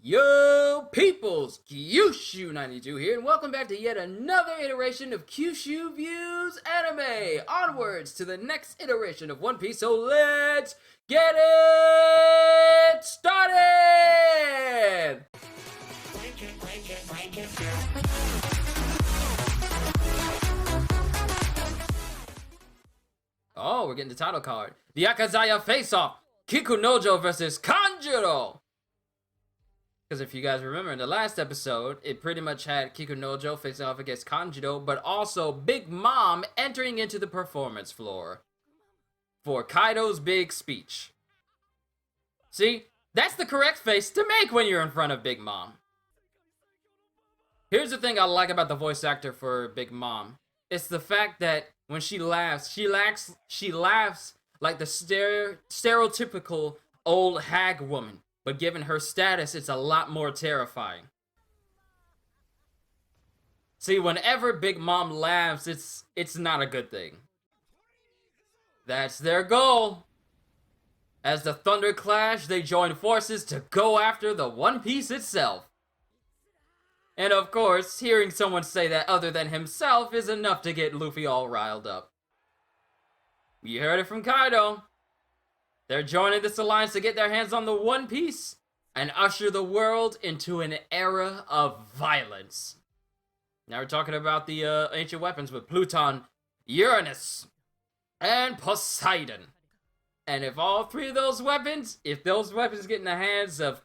Yo, peoples! Qushu92 here, and welcome back to yet another iteration of Qushu Views Anime! Onwards to the next iteration of One Piece, so let's get it started! Oh, we're getting the title card. The Akazaya Face-Off! Kikunojo versus Kanjuro! Because if you guys remember in the last episode, it pretty much had Kikunojo facing off against Kanjuro, but also Big Mom entering into the performance floor for Kaido's big speech. See, that's the correct face to make when you're in front of Big Mom. Here's the thing I like about the voice actor for Big Mom. It's the fact that when she laughs like the stereotypical old hag woman. But given her status, it's a lot more terrifying. See, whenever Big Mom laughs, it's not a good thing. That's their goal. As the Thunder clash, they join forces to go after the One Piece itself. And of course, hearing someone say that other than himself is enough to get Luffy all riled up. You heard it from Kaido. They're joining this alliance to get their hands on the One Piece and usher the world into an era of violence. Now we're talking about the ancient weapons with Pluton, Uranus, and Poseidon. And if all three of those weapons, if those weapons get in the hands of,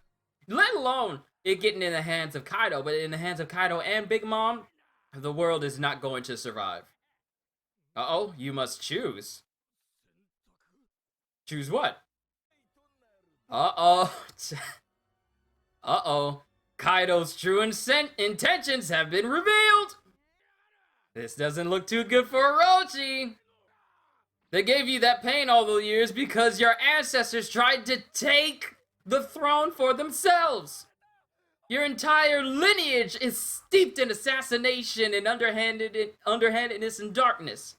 let alone it getting in the hands of Kaido, but in the hands of Kaido and Big Mom, the world is not going to survive. Uh-oh, you must choose. Choose what? Uh-oh. Uh-oh. Kaido's true intentions have been revealed. This doesn't look too good for Orochi. They gave you that pain all the years because your ancestors tried to take the throne for themselves. Your entire lineage is steeped in assassination and underhandedness and darkness.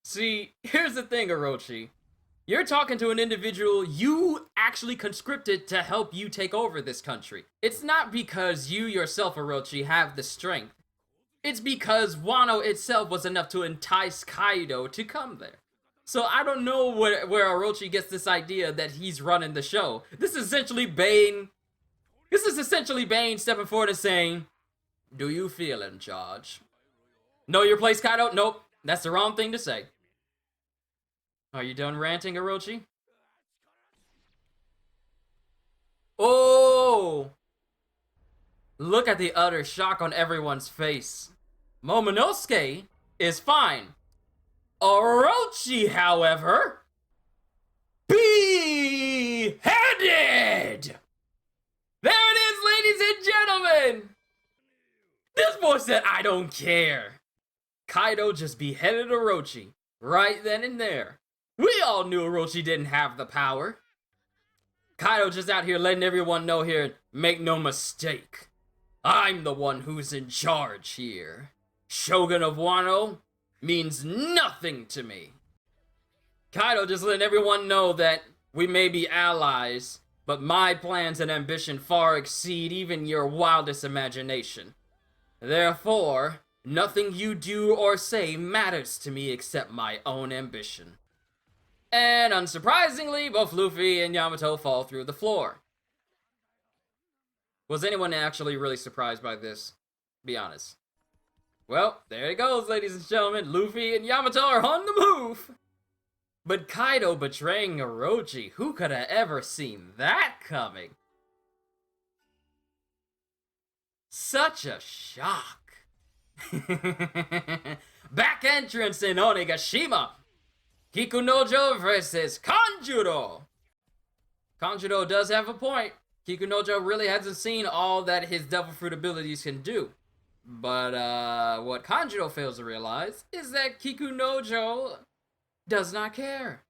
See, here's the thing, Orochi. You're talking to an individual you actually conscripted to help you take over this country. It's not because you yourself, Orochi, have the strength. It's because Wano itself was enough to entice Kaido to come there. So I don't know where Orochi gets this idea that he's running the show. This is essentially Bane stepping forward and saying, "Do you feel in charge? Know your place, Kaido? Nope, that's the wrong thing to say." Are you done ranting, Orochi? Oh! Look at the utter shock on everyone's face. Momonosuke is fine. Orochi, however, beheaded! There it is, ladies and gentlemen! This boy said, "I don't care." Kaido just beheaded Orochi right then and there. We all knew Orochi didn't have the power. Kaido just out here letting everyone know here, make no mistake. I'm the one who's in charge here. Shogun of Wano means nothing to me. Kaido just letting everyone know that we may be allies, but my plans and ambition far exceed even your wildest imagination. Therefore, nothing you do or say matters to me except my own ambition. And unsurprisingly, both Luffy and Yamato fall through the floor. Was anyone actually really surprised by this? Be honest. Well, there it goes, ladies and gentlemen. Luffy and Yamato are on the move. But Kaido betraying Orochi, who could have ever seen that coming? Such a shock. Back entrance in Onigashima. Kikunojo versus Kanjuro. Kanjuro does have a point. Kikunojo really hasn't seen all that his devil fruit abilities can do. But what Kanjuro fails to realize is that Kikunojo does not care.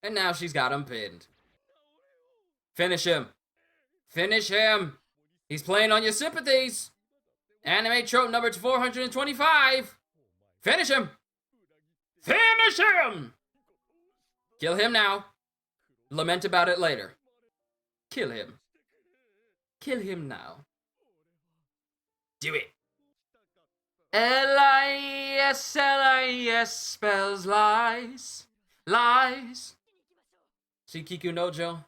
And now she's got him pinned. Finish him. Finish him. He's playing on your sympathies. Anime trope number 425. Finish him. Finish him! Kill him now. Lament about it later. Kill him. kill him now. Do it. L-I-S spells lies. Lies. See, Kiku Nojo?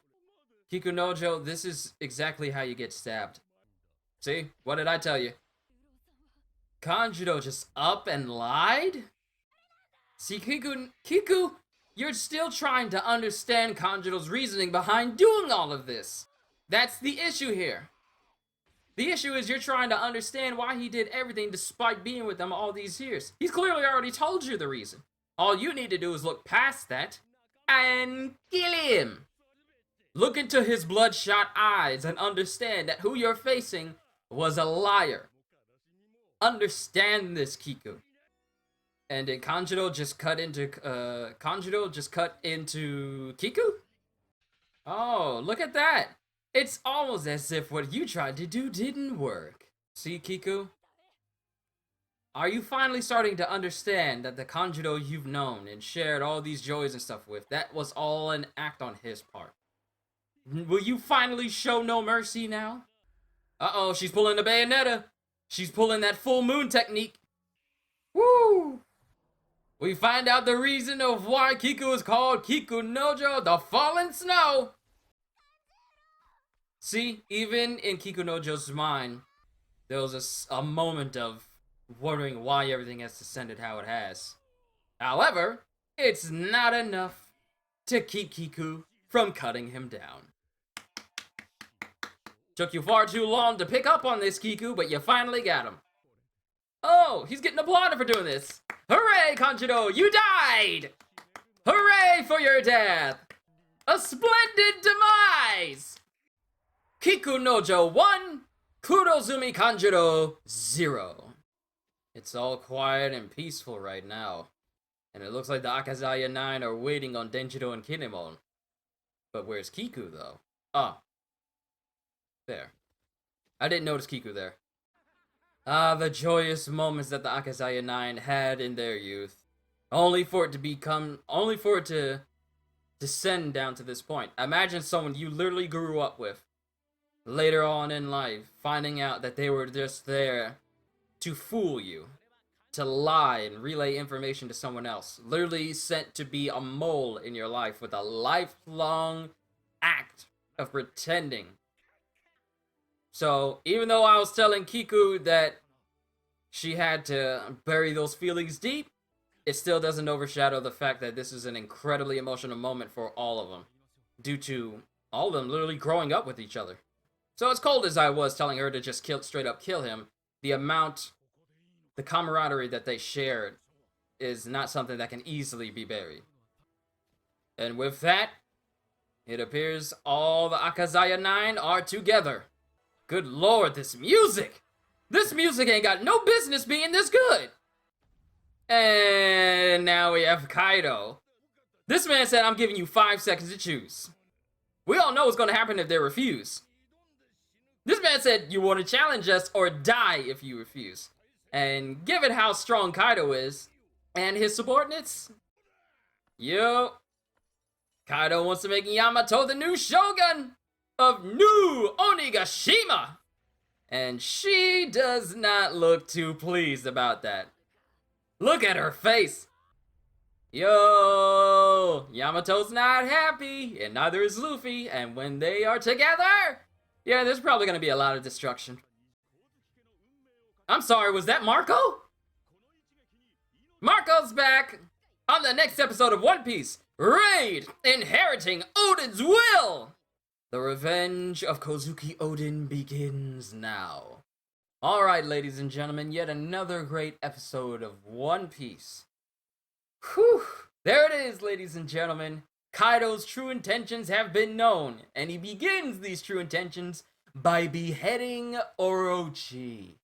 Kiku Nojo, this is exactly how you get stabbed. See? What did I tell you? Kanjuro just up and lied? See, Kiku, you're still trying to understand Kanjuro's reasoning behind doing all of this. That's the issue here. The issue is you're trying to understand why he did everything despite being with them all these years. He's clearly already told you the reason. All you need to do is look past that and kill him. Look into his bloodshot eyes and understand that who you're facing was a liar. Understand this, Kiku. And did Kanjuro just cut into Kiku? Oh, look at that. It's almost as if what you tried to do didn't work. See, Kiku? Are you finally starting to understand that the Kanjuro you've known and shared all these joys and stuff with, that was all an act on his part? Will you finally show no mercy now? Uh-oh, she's pulling the Bayonetta. She's pulling that full moon technique. Woo! We find out the reason of why Kiku is called Kiku Nojo, the Fallen Snow. See, even in Kiku Nojo's mind, there was a moment of wondering why everything has descended how it has. However, it's not enough to keep Kiku from cutting him down. Took you far too long to pick up on this, Kiku, but you finally got him. Oh, he's getting applauded for doing this. Hooray, Kanjuro, you died! Hooray for your death! A splendid demise! Kiku Nojo 1, Kurozumi Kanjuro 0. It's all quiet and peaceful right now. And it looks like the Akazaya 9 are waiting on Denjiro and Kinemon. But where's Kiku, though? Ah. There. I didn't notice Kiku there. Ah, the joyous moments that the Akazaya 9 had in their youth. Only for it to descend down to this point. Imagine someone you literally grew up with. Later on in life, finding out that they were just there to fool you. To lie and relay information to someone else. Literally sent to be a mole in your life with a lifelong act of pretending. So, even though I was telling Kiku that she had to bury those feelings deep, it still doesn't overshadow the fact that this is an incredibly emotional moment for all of them. Due to all of them literally growing up with each other. So as cold as I was telling her to just straight up kill him, the camaraderie that they shared is not something that can easily be buried. And with that, it appears all the Akazaya 9 are together. Good lord, this music! This music ain't got no business being this good! And now we have Kaido. This man said, I'm giving you 5 seconds to choose. We all know what's gonna happen if they refuse. This man said, you want to challenge us or die if you refuse. And given how strong Kaido is, and his subordinates, yo, Kaido wants to make Yamato the new shogun of New Onigashima. And she does not look too pleased about that. Look at her face. Yo, Yamato's not happy, and neither is Luffy. And when they are together, yeah, there's probably going to be a lot of destruction. I'm sorry, was that Marco? Marco's back on the next episode of One Piece. Raid! Inheriting Odin's Will! The revenge of Kozuki Odin begins now. Alright, ladies and gentlemen, yet another great episode of One Piece. Whew! There it is, ladies and gentlemen. Kaido's true intentions have been known, and he begins these true intentions by beheading Orochi.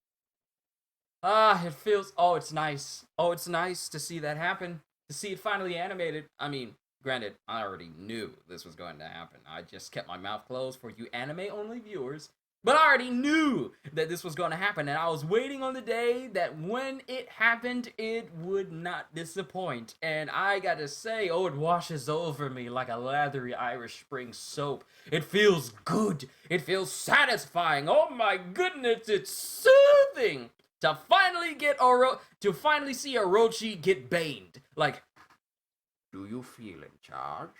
It feels... Oh, it's nice. Oh, it's nice to see that happen. To see it finally animated. I mean, granted, I already knew this was going to happen. I just kept my mouth closed for you anime-only viewers. But I already knew that this was going to happen, and I was waiting on the day that when it happened, it would not disappoint. And I gotta say, oh, it washes over me like a lathery Irish Spring soap. It feels good. It feels satisfying. Oh my goodness, it's soothing to finally see Orochi get baned. Like, do you feel in charge?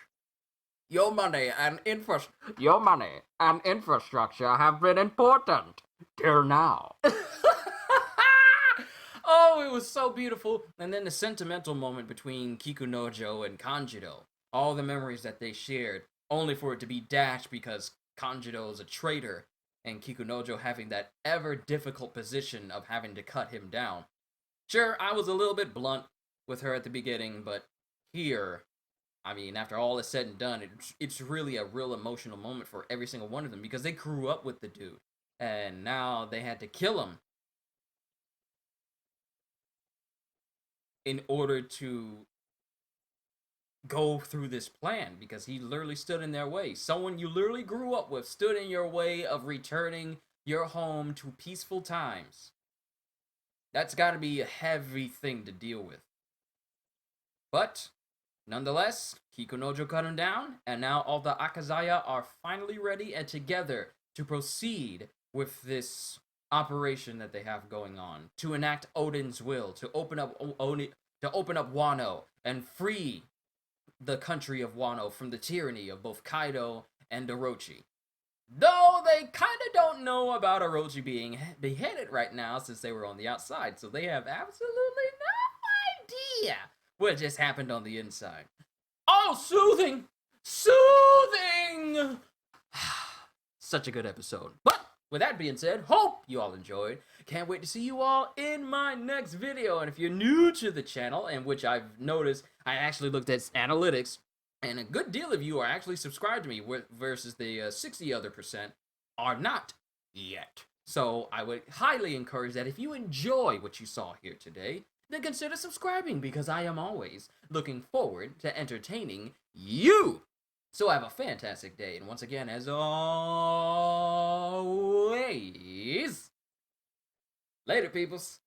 Your money and infrastructure have been important till now. Oh, it was so beautiful. And then the sentimental moment between Kikunojo and Kanjiro. All the memories that they shared, only for it to be dashed because Kanjiro is a traitor, and Kikunojo having that ever difficult position of having to cut him down. Sure, I was a little bit blunt with her at the beginning, but here, I mean, after all is said and done, it's really a real emotional moment for every single one of them because they grew up with the dude, and now they had to kill him in order to go through this plan because he literally stood in their way. Someone you literally grew up with stood in your way of returning your home to peaceful times. That's got to be a heavy thing to deal with. But nonetheless, Kikunojo cut him down, and now all the Akazaya are finally ready and together to proceed with this operation that they have going on to enact Odin's will, to open up Wano and free the country of Wano from the tyranny of both Kaido and Orochi. Though they kind of don't know about Orochi being beheaded right now since they were on the outside, so they have absolutely no idea what just happened on the inside. Oh, soothing! Soothing! Such a good episode. But with that being said, hope you all enjoyed. Can't wait to see you all in my next video. And if you're new to the channel, and which I've noticed, I actually looked at analytics, and a good deal of you are actually subscribed to me, versus the 60 other percent are not yet. So I would highly encourage that if you enjoy what you saw here today, then consider subscribing because I am always looking forward to entertaining you. So have a fantastic day, and once again, as always, later, peoples.